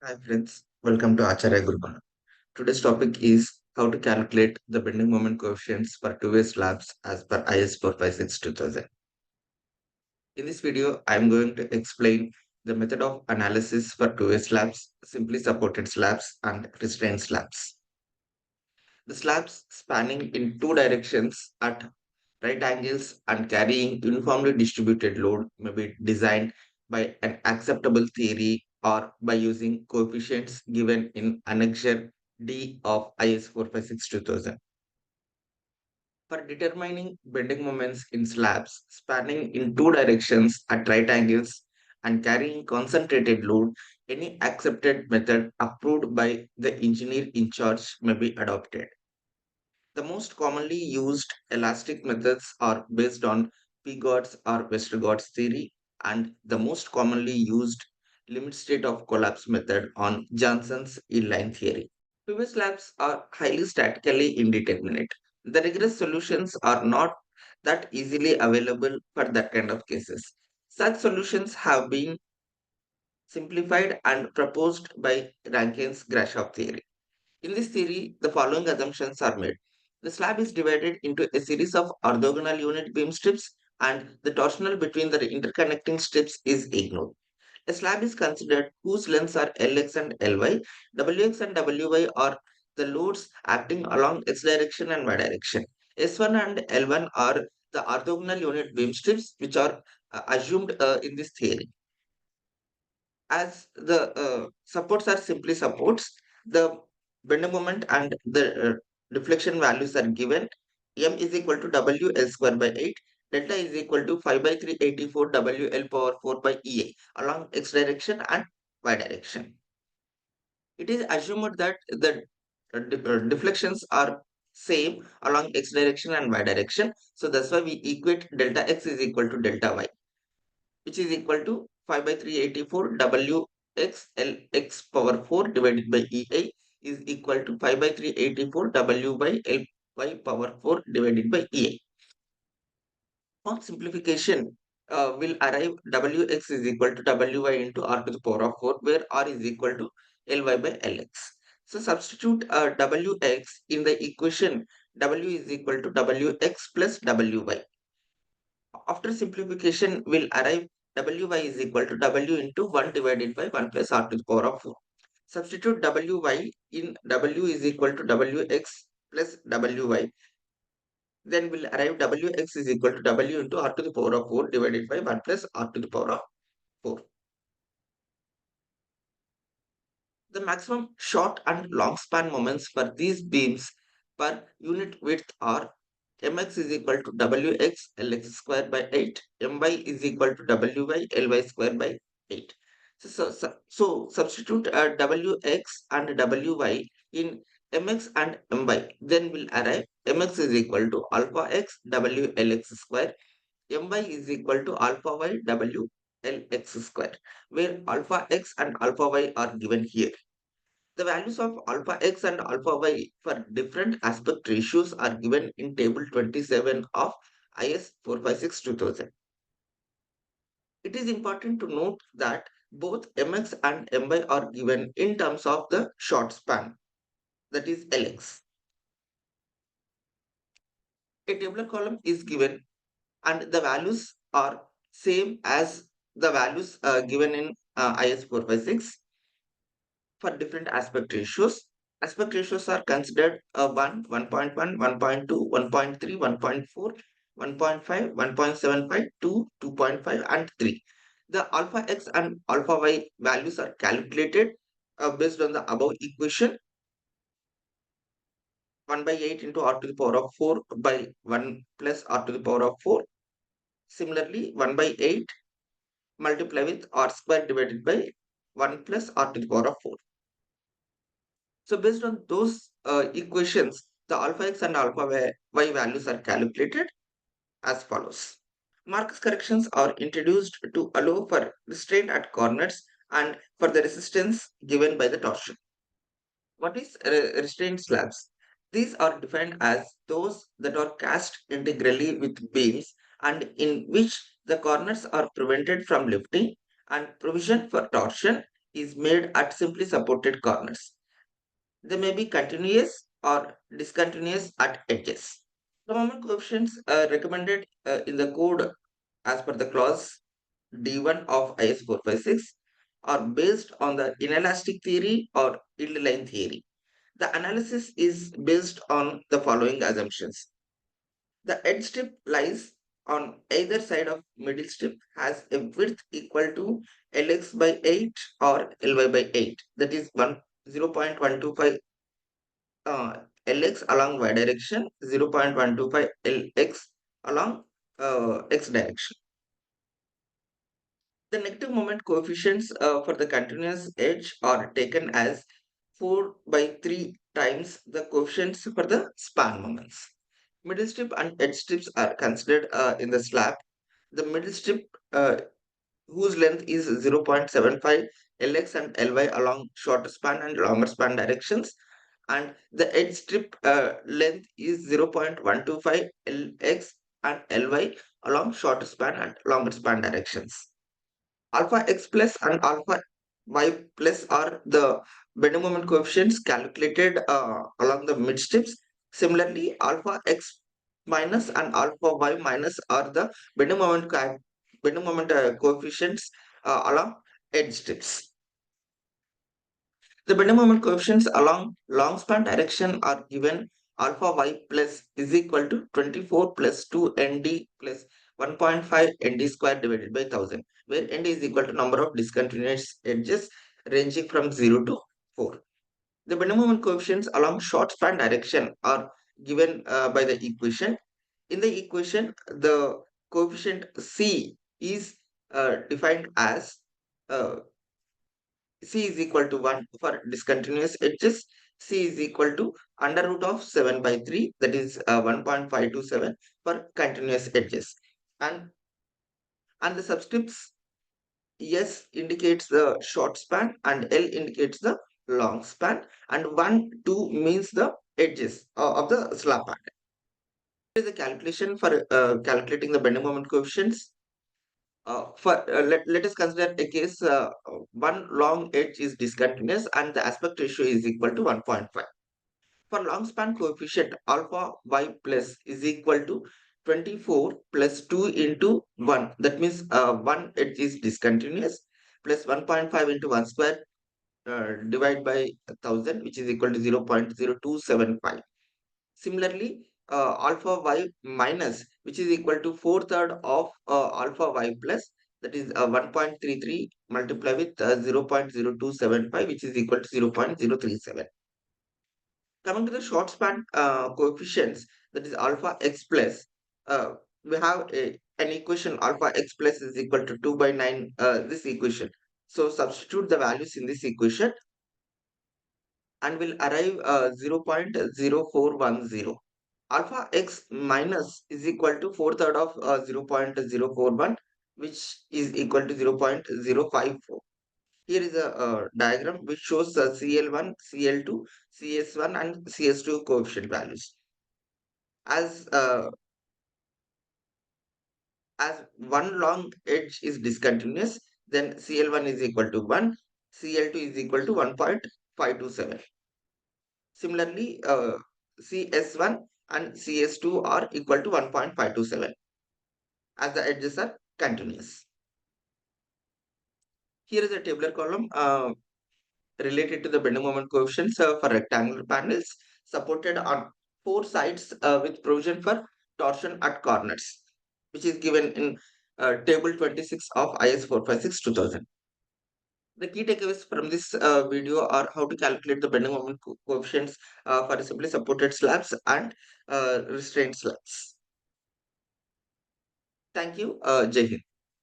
Hi friends, welcome to Acharya Gurupana. Today's topic is how to calculate the bending moment coefficients for two-way slabs as per IS 456 2000. In this video, I am going to explain the method of analysis for two-way slabs, simply supported slabs, and restrained slabs. The slabs spanning in two directions at right angles and carrying uniformly distributed load may be designed by an acceptable theory or by using coefficients given in Annexure D of IS 456 2000. For determining bending moments in slabs spanning in two directions at right angles and carrying concentrated load, any accepted method approved by the engineer in charge may be adopted. The most commonly used elastic methods are based on Pigot's or Westergaard's theory, and the most commonly used limit state of collapse method on Johnson's inline theory. Previous labs are highly statically indeterminate. The rigorous solutions are not that easily available for that kind of cases. Such solutions have been simplified and proposed by Rankine's Grashof theory. In this theory, the following assumptions are made. The slab is divided into a series of orthogonal unit beam strips and the torsional between the interconnecting strips is ignored. A slab is considered whose lengths are Lx and Ly. Wx and Wy are the loads acting along x direction and y direction. S1 and L1 are the orthogonal unit beam strips which are assumed in this theory. As the supports are simply supports, the bend moment and the deflection values are given. M is equal to WL square by 8. Delta is equal to 5 by 384 WL power 4 by EA along x direction and y direction. It is assumed that the deflections are same along x direction and y direction. So that's why we equate delta x is equal to delta y, which is equal to 5 by 384 W x L x power 4 divided by EI is equal to 5 by 384 W by L y power 4 divided by EI. On simplification, will arrive Wx is equal to Wy into R to the power of 4, where R is equal to Ly by Lx. So substitute Wx in the equation W is equal to Wx plus Wy. After simplification, will arrive Wy is equal to W into 1 divided by 1 plus R to the power of 4. Substitute Wy in W is equal to Wx plus Wy. Then will arrive Wx is equal to W into R to the power of 4 divided by 1 plus R to the power of 4. The maximum short and long span moments for these beams per unit width are mx is equal to wx lx square by 8, my is equal to wy ly square by 8. So substitute wx and wy in mx and my. Then will arrive mx is equal to alpha x wlx square, my is equal to alpha y wlx square, where alpha x and alpha y are given here. The values of alpha x and alpha y for different aspect ratios are given in table 27 of IS 456 2000. It is important to note that both mx and my are given in terms of the short span, that is Lx. A tabular column is given and the values are same as the values given in IS 456 for different aspect ratios. Aspect ratios are considered 1, 1.1, 1.2, 1.3, 1.4, 1.5, 1.75, 2, 2.5, and 3. The alpha x and alpha y values are calculated based on the above equation 1 by 8 into r to the power of 4 by 1 plus r to the power of 4. Similarly, 1 by 8 multiply with r square divided by 1 plus r to the power of 4. So based on those equations, the alpha x and alpha y values are calculated as follows. Marcus corrections are introduced to allow for restraint at corners and for the resistance given by the torsion. What is restraint slabs? These are defined as those that are cast integrally with beams and in which the corners are prevented from lifting and provision for torsion is made at simply supported corners. They may be continuous or discontinuous at edges. The moment coefficients recommended in the code as per the clause D1 of IS 456 are based on the inelastic theory or yield line theory. The analysis is based on the following assumptions. The edge strip lies on either side of middle strip has a width equal to Lx by 8 or Ly by 8. That is 0.125 Lx along y direction, 0.125 Lx along x direction. The negative moment coefficients for the continuous edge are taken as 4 by 3 times the coefficients for the span moments. Middle strip and edge strips are considered in the slab. The middle strip, whose length is 0.75 Lx and Ly along shorter span and longer span directions, and the edge strip length is 0.125 Lx and Ly along shorter span and longer span directions. Alpha x plus and alpha y plus are the bending moment coefficients calculated along the mid strips. Similarly, alpha x minus and alpha y minus are the bending moment coefficients along edge strips. The bending moment coefficients along long span direction are given alpha y plus is equal to 24 plus 2 nd plus 1.5 nd square divided by 1000, where nd is equal to number of discontinuous edges ranging from 0 to 4. The bending moment coefficients along short span direction are given by the equation. In the equation, the coefficient c is defined as uh, C is equal to 1 for discontinuous edges. C is equal to under root of 7 by 3, that is 1.527 for continuous edges. And, and the subscripts S indicates the short span and L indicates the long span, and 1, 2 means the edges of the slab pattern. Here is a calculation for calculating the bending moment coefficients. Let us consider a case one long edge is discontinuous and the aspect ratio is equal to 1.5. For long span coefficient alpha y plus is equal to 24 plus 2 into 1. That means one edge is discontinuous plus 1.5 into 1 square divided by 1000, which is equal to 0.0275. Similarly, alpha y minus, which is equal to 4/3 of alpha y plus, that is 1.33 multiplied with 0.0275, which is equal to 0.037. Coming to the short span coefficients, that is alpha x plus, we have an equation alpha x plus is equal to 2 by 9, this equation. So substitute the values in this equation and will arrive 0.0410. Alpha x minus is equal to 4/3 of 0.041, which is equal to 0.054. Here is a diagram which shows CL1, CL2, CS1 and CS2 coefficient values. As as one long edge is discontinuous, then CL1 is equal to 1, CL2 is equal to 1.527. Similarly, CS1 and CS2 are equal to 1.527 as the edges are continuous. Here is a tabular column related to the bending moment coefficients for rectangular panels supported on four sides with provision for torsion at corners, which is given in table 26 of IS 456/2000. The key takeaways from this video are how to calculate the bending moment coefficients for simply supported slabs and restrained slabs. Thank you. Jai Hind.